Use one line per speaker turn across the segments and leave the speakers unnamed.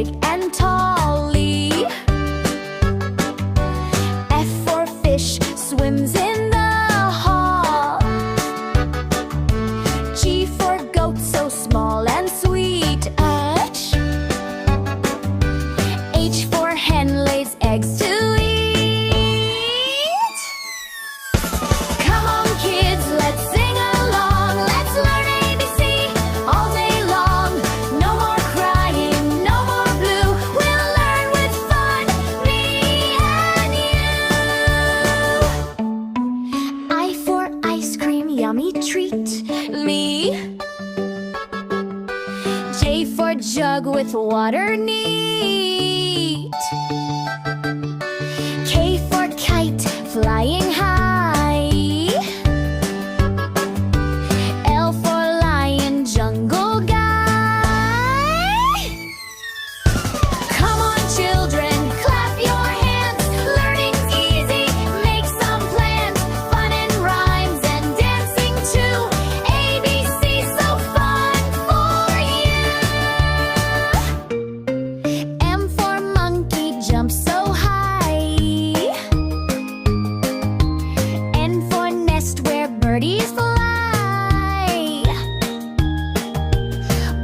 big and tally. F for fish, swims in the hall. G for goat, so small and sweet. H for hen, lays eggs to eat. Come on kids, let's sing along. Let's learn ABC all day long. No more crying, no more blue. We'll learn with fun, me and you. I for ice cream, yummy treat, me. J for jug with water, neat. K for kite, flying high. L for lion, jungle guy. Come on children, clap your hands. Learning's easy, make some plans. Fun and rhymes and dancing too. ABC, so fun for you. M for monkey, jump so high. N for nest, where birdies fly.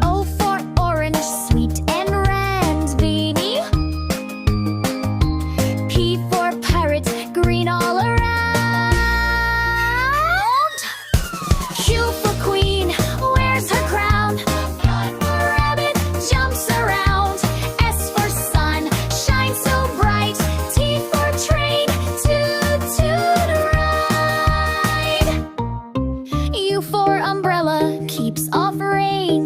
O for orange, sweet and round beanie. P for parrot, green all around. Q for queen, wears her crown. R for rabbit, jumps around. S for sun, shines so bright. T for train, toot toot ride. U for umbrella, keeps off rain.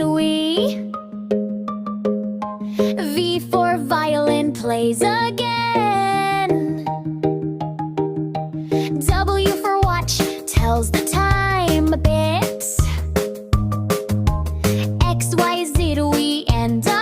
V for violin, plays again. W for watch, tells the time a bit. X, Y, Z, we end up